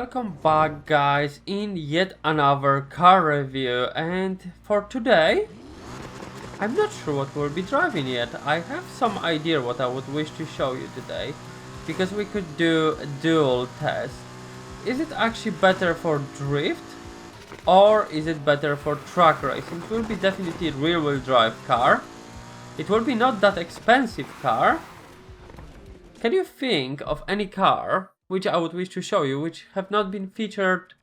welcome back guys in yet another car review, and for today I'm not sure what we'll be driving yet. I have some idea what I would wish to show you today, because we could do a dual test. Is it actually better for drift or is it better for track racing? It will be definitely a rear-wheel drive car. It will be not that expensive car. Can you think of any car which I would wish to show you, which have not been featured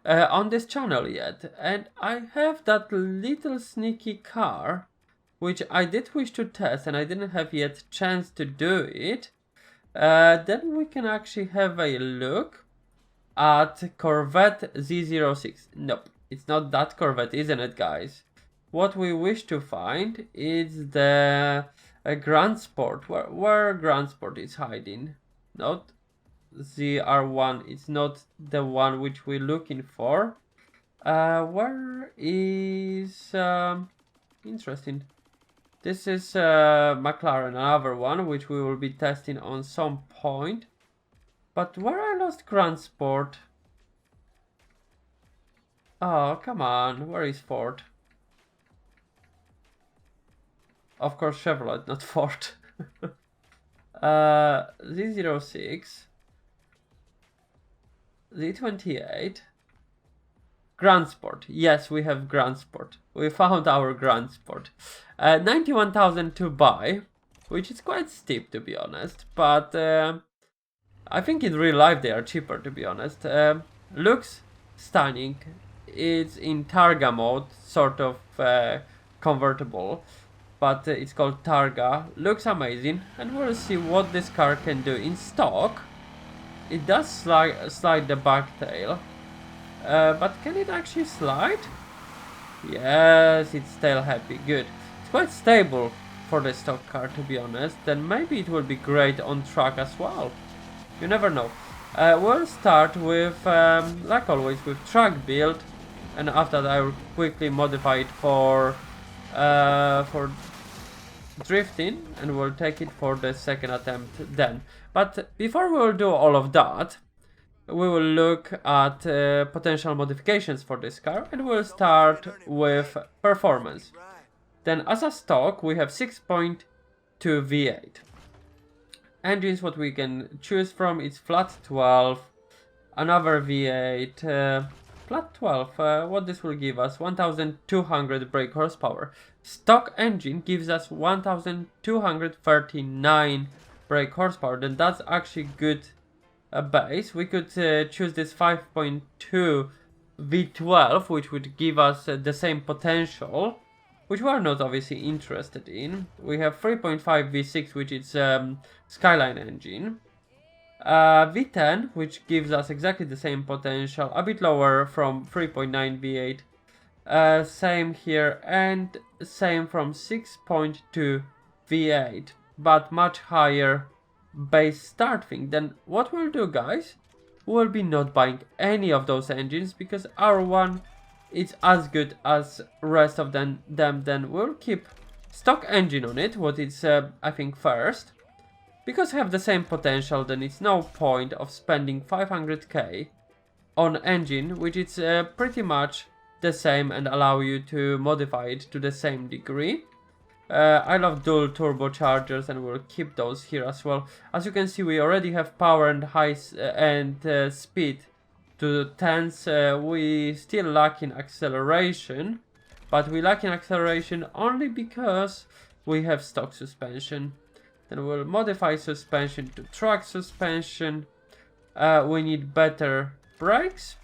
on this channel yet? And I have that little sneaky car, which I did wish to test and I didn't have yet chance to do it. Then we can actually have a look at Corvette Z06. Nope, it's not that Corvette, isn't it, guys? What we wish to find is the Grand Sport. Where Grand Sport is hiding? Not ZR1, it's not the one which we're looking for. Where is interesting. This is McLaren, another one which we will be testing on some point. But where I lost Grand Sport? Oh, come on, where is Ford? Of course Chevrolet, not Ford. Z06, Z28, Grand Sport. Yes, we have Grand Sport. We found our Grand Sport. 91,000 to buy, which is quite steep to be honest, but I think in real life they are cheaper to be honest. Looks stunning. It's in Targa mode, sort of convertible, but it's called Targa. Looks amazing, and we'll see what this car can do in stock. It does slide the back tail, but can it actually slide? Yes, it's tail happy, good. It's quite stable for the stock car to be honest, then maybe it will be great on track as well. You never know. We'll start with, like always, with track build, and after that I will quickly modify it for drifting, and we'll take it for the second attempt then. But before we will do all of that, we will look at potential modifications for this car, and we'll start with performance. Then as a stock we have 6.2 V8. Engines what we can choose from, it's flat 12, another V8, flat 12, what this will give us, 1200 brake horsepower. Stock engine gives us 1239 brake horsepower, then that's actually good base. We could choose this 5.2 V12, which would give us the same potential, which we are not obviously interested in. We have 3.5 V6, which is Skyline engine. V10, which gives us exactly the same potential, a bit lower from 3.9 V8. Same here, and same from 6.2 V8, but much higher base start thing. Then what we'll do, guys, we'll be not buying any of those engines, because our one is as good as rest of them. Then we'll keep stock engine on it, what is I think first, because have the same potential. Then it's no point of spending 500k on engine which is pretty much the same and allow you to modify it to the same degree. I love dual turbochargers, and we'll keep those here as well. As you can see, we already have power and speed to 10s. We still lack in acceleration, but we lack in acceleration only because we have stock suspension. Then we'll modify suspension to track suspension. We need better brakes,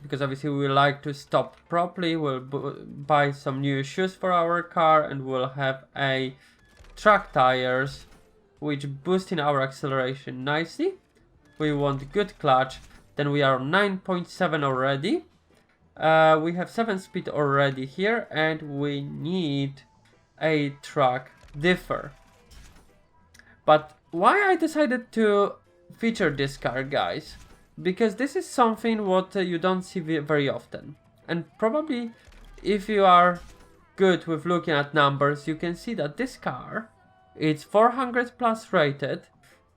because obviously we like to stop properly. We'll buy some new shoes for our car, and we'll have a track tires which boosting our acceleration nicely. We want good clutch. Then we are on 9.7 already. We have 7 speed already here, and we need a track differ. But why I decided to feature this car, guys? Because this is something what you don't see very often, and probably if you are good with looking at numbers, you can see that this car, it's 400 plus rated,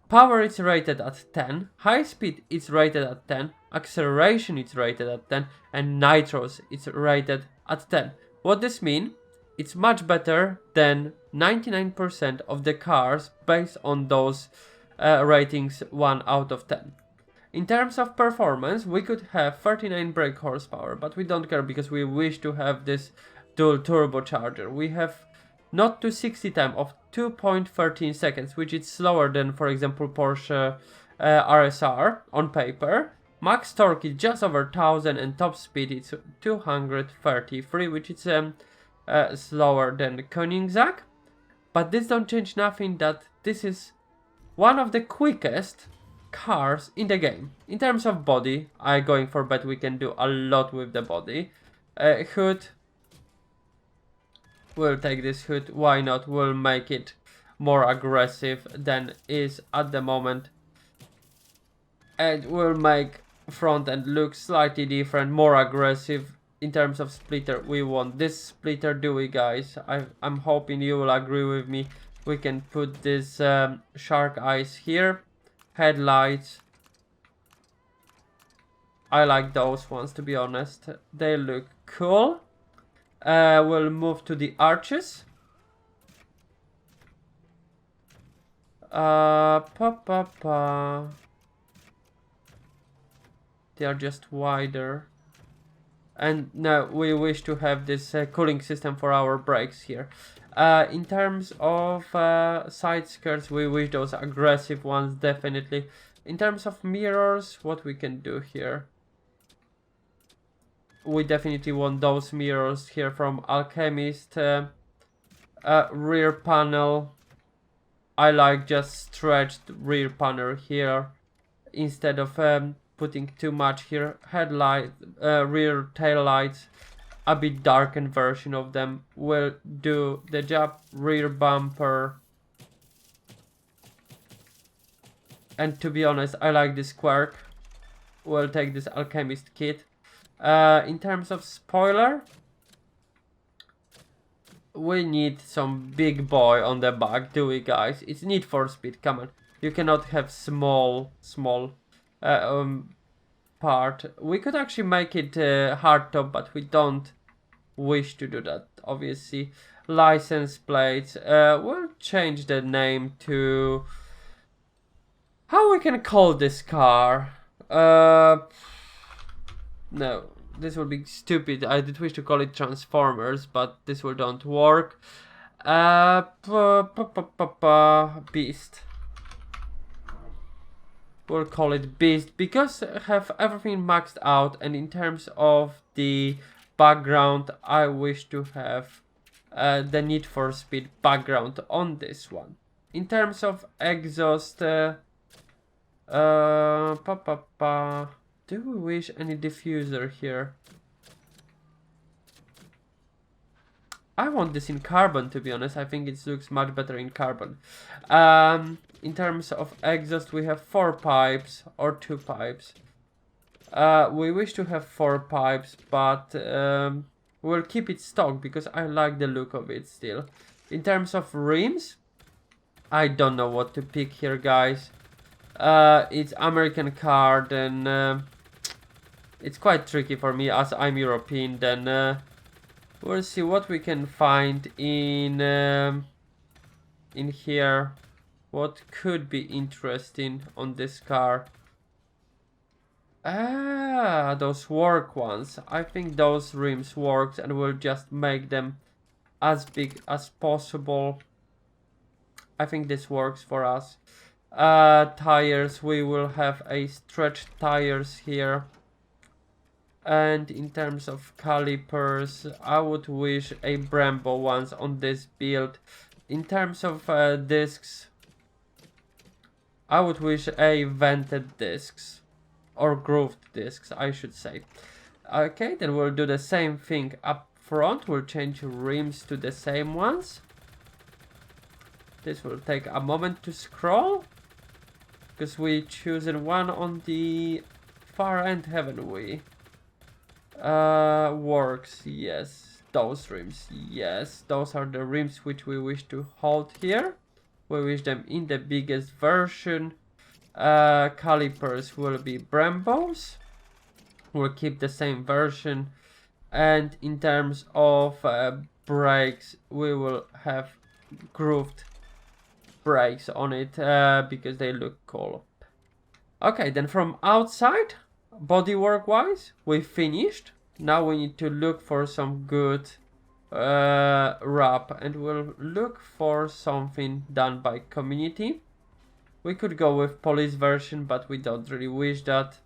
Power is rated at 10, high speed is rated at 10, acceleration is rated at 10, and nitros is rated at 10. What this means? It's much better than 99% of the cars based on those ratings 1 out of 10. In terms of performance, we could have 39 brake horsepower, but we don't care because we wish to have this dual turbocharger. We have not to 60 time of 2.13 seconds, which is slower than, for example, Porsche RSR on paper. Max torque is just over 1000 and top speed is 233, which is slower than Koenigsegg. But this don't change nothing that this is one of the quickest cars in the game. In terms of body, I going for bet we can do a lot with the body. Hood, we'll take this hood, why not? We'll make it more aggressive than is at the moment. And we'll make front end look slightly different, more aggressive. In terms of splitter, we want this splitter, do we guys? I'm hoping you will agree with me. We can put this shark eyes here. Headlights, I like those ones, to be honest. They look cool. We'll move to the arches. They are just wider. And now we wish to have this cooling system for our brakes here. In terms of side skirts, we wish those aggressive ones, definitely. In terms of mirrors, what we can do here? We definitely want those mirrors here from Alchemist. Rear panel, I like just stretched rear panel here instead of putting too much here. Headlight, rear tail lights, a bit darkened version of them will do the job. Rear bumper, and to be honest, I like this quirk. We'll take this Alchemist kit. In terms of spoiler, we need some big boy on the back, do we guys? It's Need for Speed, come on. You cannot have small part. We could actually make it hardtop, but we don't wish to do that, obviously. License plates, we'll change the name to... How we can call this car? No, this will be stupid. I did wish to call it Transformers, but this will don't work. Beast. We'll call it Beast because have everything maxed out, and in terms of the background, I wish to have the Need for Speed background on this one. In terms of exhaust, do we wish any diffuser here? I want this in carbon, to be honest. I think it looks much better in carbon. In terms of exhaust, we have 4 pipes or 2 pipes. We wish to have 4 pipes, but we'll keep it stock because I like the look of it still. In terms of rims, I don't know what to pick here, guys. It's American car, then it's quite tricky for me as I'm European. Then we'll see what we can find in here. What could be interesting on this car? Those work ones. I think those rims works, and we'll just make them as big as possible. I think this works for us. Tires, we will have a stretched tires here. And in terms of calipers, I would wish a Brembo ones on this build. In terms of discs, I would wish a vented discs, or grooved discs, I should say. Okay, then we'll do the same thing up front. We'll change rims to the same ones. This will take a moment to scroll, because we chosen one on the far end, haven't we? Works, yes. Those rims, yes. Those are the rims which we wish to hold here. We wish them in the biggest version. Calipers will be Brembos. We'll keep the same version. And in terms of brakes, we will have grooved brakes on it because they look cool. Okay, then from outside, bodywork wise, we finished. Now we need to look for some good wrap, and we'll look for something done by community. We could go with police version, but we don't really wish that.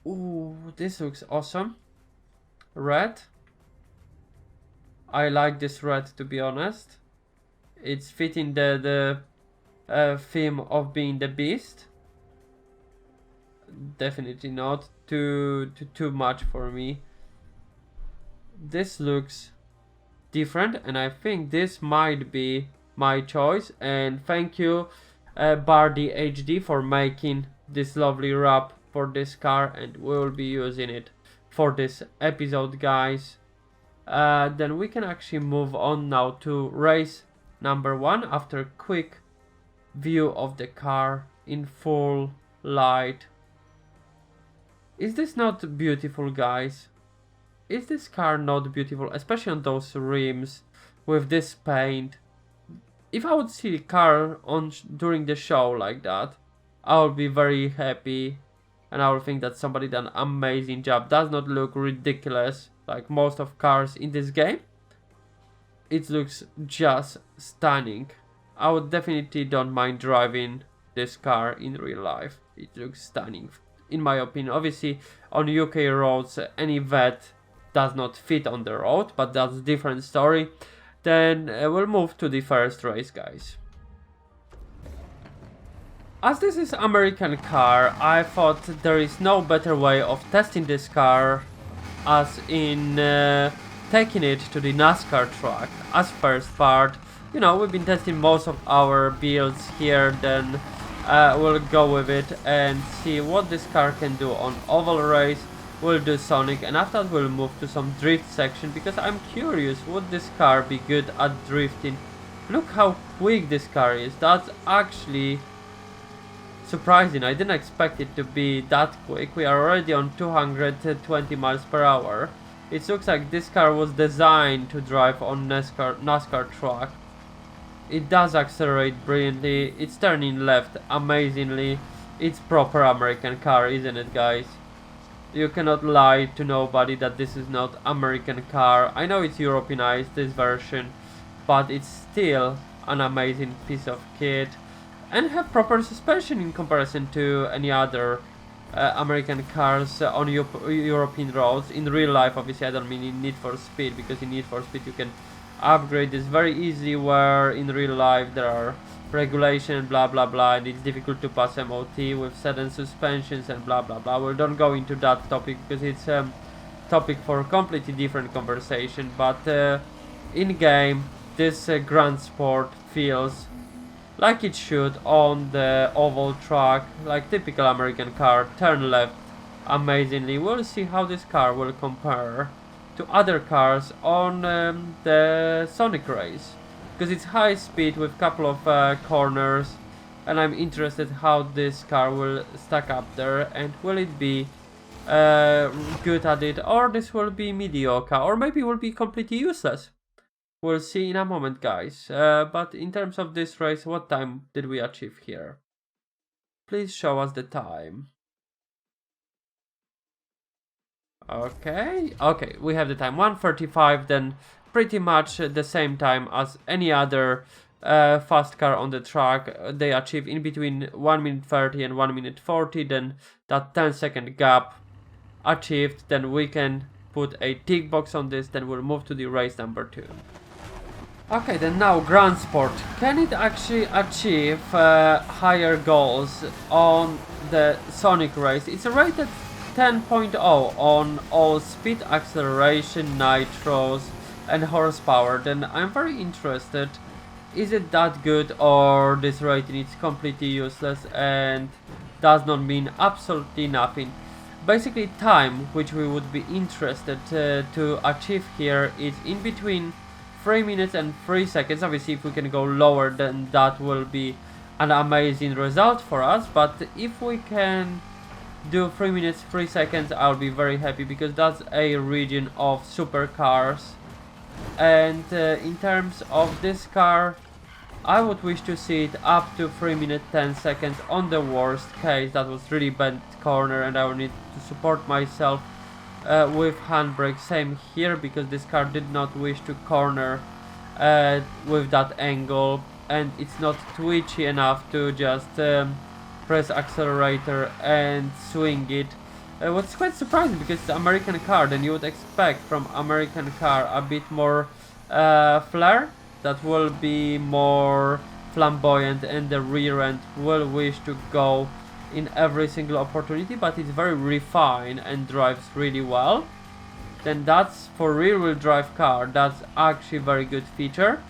Ooh, this looks awesome. Red. I like this red, to be honest. It's fitting the theme of being the beast. Definitely not too much for me. This looks different, and I think this might be my choice. And thank you, Bardi HD, for making this lovely wrap for this car, and we will be using it for this episode, guys. Then we can actually move on now to race number 1 after a quick view of the car in full light. Is this not beautiful, guys? Is this car not beautiful, especially on those rims with this paint? If I would see the car on during the show like that, I would be very happy, and I would think that somebody done an amazing job. Does not look ridiculous like most of cars in this game. It looks just stunning. I would definitely don't mind driving this car in real life. It looks stunning, in my opinion. Obviously, on UK roads, any vet does not fit on the road, but that's a different story. Then we'll move to the first race, guys. As this is American car, I thought there is no better way of testing this car as in taking it to the NASCAR track as first part. You know, we've been testing most of our builds here, then we'll go with it and see what this car can do on oval race. We'll do Sonic, and after that we'll move to some drift section, because I'm curious, would this car be good at drifting? Look how quick this car is. That's actually surprising. I didn't expect it to be that quick. We are already on 220 miles per hour. It looks like this car was designed to drive on NASCAR track. It does accelerate brilliantly. It's turning left amazingly. It's proper American car, isn't it, guys? You cannot lie to nobody that this is not American car. I know it's Europeanized, this version, but it's still an amazing piece of kit, and have proper suspension in comparison to any other American cars on European roads. In real life, obviously, I don't mean in Need for Speed, because in Need for Speed you can upgrade this very easy, where in real life there are regulation, blah blah blah, and it's difficult to pass MOT with certain suspensions and blah blah blah. We don't go into that topic because it's a topic for a completely different conversation. But in game, this Grand Sport feels like it should on the oval track, like typical American car. Turn left amazingly. We'll see how this car will compare to other cars on the Sonic race, because it's high speed with a couple of corners, and I'm interested how this car will stack up there, and will it be good at it, or this will be mediocre, or maybe will be completely useless. We'll see in a moment, guys. But in terms of this race, what time did we achieve here? Please show us the time. Okay, we have the time, 1:35, then pretty much the same time as any other fast car on the track. They achieve in between 1 minute 30 and 1 minute 40, then that 10-second gap achieved. Then we can put a tick box on this, then we'll move to the race number 2. Okay, then now Grand Sport. Can it actually achieve higher goals on the Sonic race? It's rated 10.0 on all speed, acceleration, nitros and horsepower. Then I'm very interested, is it that good, or this rating is completely useless and does not mean absolutely nothing? Basically, time which we would be interested to achieve here is in between 3 minutes and 3 seconds. Obviously if we can go lower, then that will be an amazing result for us, but if we can do 3 minutes 3 seconds, I'll be very happy, because that's a region of supercars. And in terms of this car, I would wish to see it up to 3 minutes 10 seconds on the worst case. That was really bad corner, and I will need to support myself with handbrake. Same here, because this car did not wish to corner with that angle, and it's not twitchy enough to just press accelerator and swing it. What's quite surprising, because it's American car, then you would expect from American car a bit more flair, that will be more flamboyant, and the rear end will wish to go in every single opportunity, but it's very refined and drives really well. Then that's for rear wheel drive car, that's actually very good feature.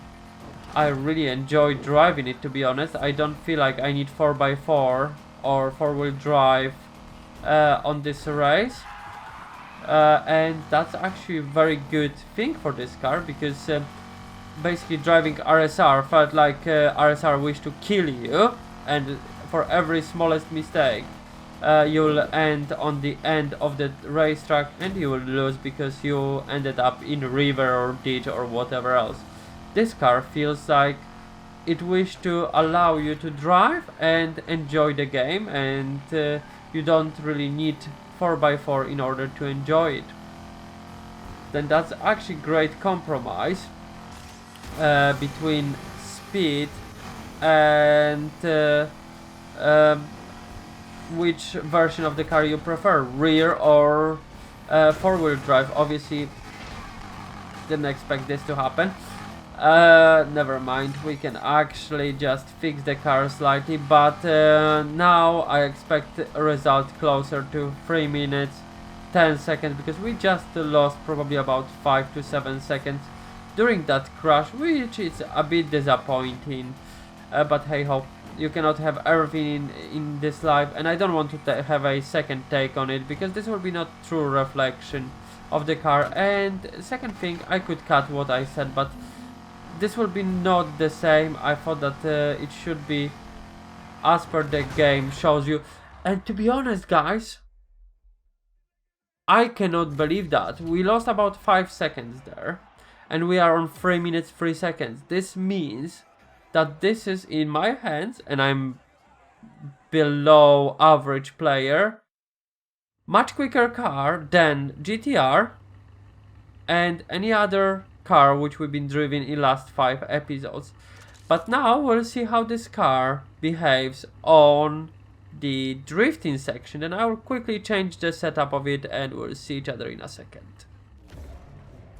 I really enjoy driving it, to be honest. I don't feel like I need 4x4 or 4-wheel drive on this race, and that's actually a very good thing for this car, because basically driving RSR felt like RSR wished to kill you, and for every smallest mistake you'll end on the end of the racetrack and you will lose, because you ended up in a river or ditch or whatever else. This car feels like it wished to allow you to drive and enjoy the game, and you don't really need 4x4 in order to enjoy it. Then that's actually great compromise between speed and which version of the car you prefer, rear or 4-wheel drive. Obviously didn't expect this to happen. Never mind, we can actually just fix the car slightly, but now I expect a result closer to 3 minutes 10 seconds, because we just lost probably about 5 to 7 seconds during that crash, which is a bit disappointing, but hey ho, you cannot have everything in this life, and I don't want to have a second take on it, because this will be not true reflection of the car. And second thing, I could cut what I said, but this will be not the same. I thought that it should be as per the game shows you, and to be honest guys, I cannot believe that we lost about 5 seconds there, and we are on 3 minutes 3 seconds. This means that this is in my hands, and I'm below average player, much quicker car than GTR and any other car which we've been driving in last 5 episodes. But now we'll see how this car behaves on the drifting section, and I will quickly change the setup of it, and we'll see each other in a second.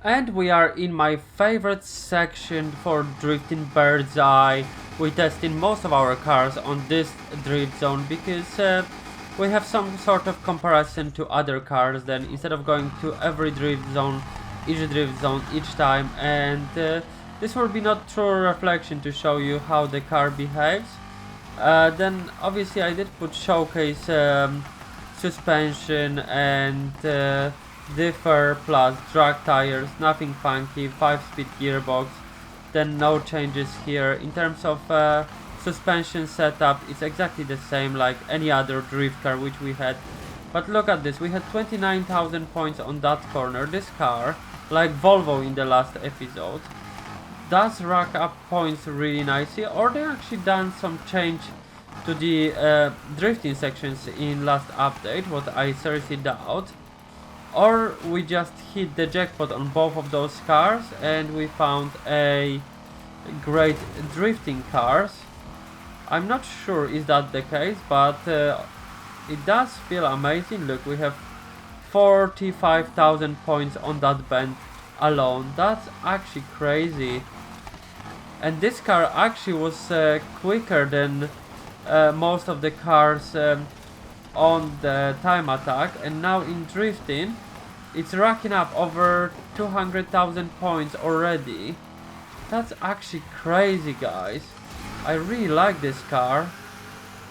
And we are in my favorite section for drifting, bird's eye. We're testing most of our cars on this drift zone, because we have some sort of comparison to other cars. Then instead of going to every drift zone each time, and this will be not true reflection to show you how the car behaves. Then obviously I did put showcase suspension and differ plus drag tires, nothing funky, 5-speed gearbox. Then no changes here. In terms of suspension setup, it's exactly the same like any other drift car which we had. But look at this, we had 29,000 points on that corner. This car, like Volvo in the last episode, does rack up points really nicely, or they actually done some change to the drifting sections in last update, what I seriously doubt. Or we just hit the jackpot on both of those cars and we found a great drifting cars. I'm not sure is that the case, but it does feel amazing. Look, we have 45,000 points on that bend alone. That's actually crazy. And this car actually was quicker than most of the cars on the time attack, and now in drifting it's racking up over 200,000 points already. That's actually crazy, guys. I really like this car,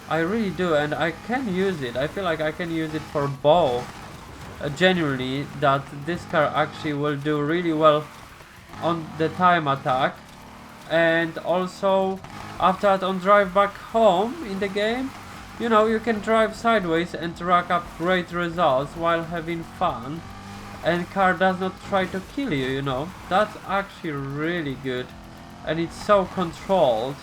I really do, and I can use it. I feel like I can use it for both. Genuinely, that this car actually will do really well on the time attack, and also after that on drive back home in the game, you know, you can drive sideways and rack up great results while having fun, and car does not try to kill you, you know. That's actually really good, and it's so controlled.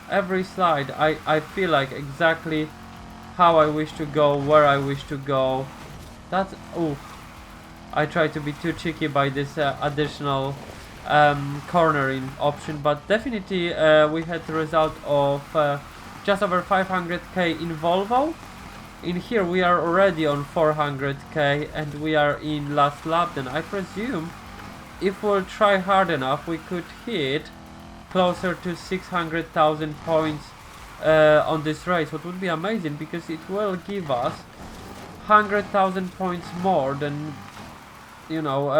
Every slide I feel like exactly how I wish to go, where I wish to go. That's, oof, I try to be too cheeky by this additional cornering option, but definitely we had the result of just over 500k in Volvo. In here we are already on 400k and we are in last lap. Then I presume if we'll try hard enough we could hit closer to 600,000 points on this race, what would be amazing because it will give us 100,000 points more than, you know,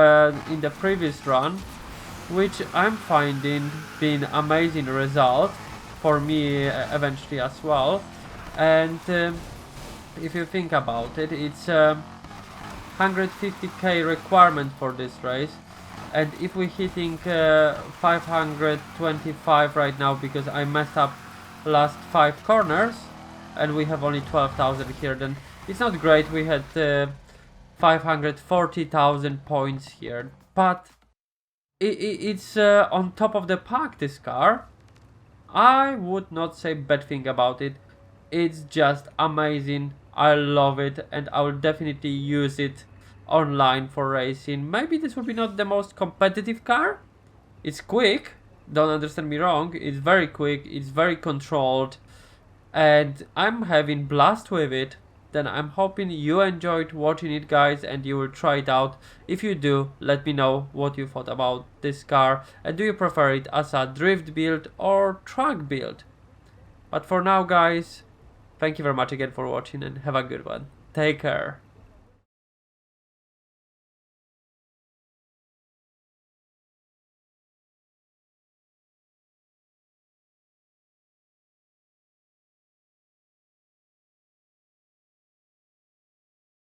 in the previous run, which I'm finding being amazing result for me eventually as well. And if you think about it, it's 150k requirement for this race, and if we're hitting 525 right now because I messed up last 5 corners and we have only 12,000 here, then it's not great. We had 540,000 points here, but it's on top of the pack, this car. I would not say bad thing about it. It's just amazing. I love it and I will definitely use it online for racing. Maybe this will be not the most competitive car. It's quick, don't understand me wrong, it's very quick, it's very controlled, and I'm having blast with it. Then I'm hoping you enjoyed watching it, guys, and you will try it out. If you do, let me know what you thought about this car, and do you prefer it as a drift build or track build. But for now, guys, thank you very much again for watching and have a good one. Take care.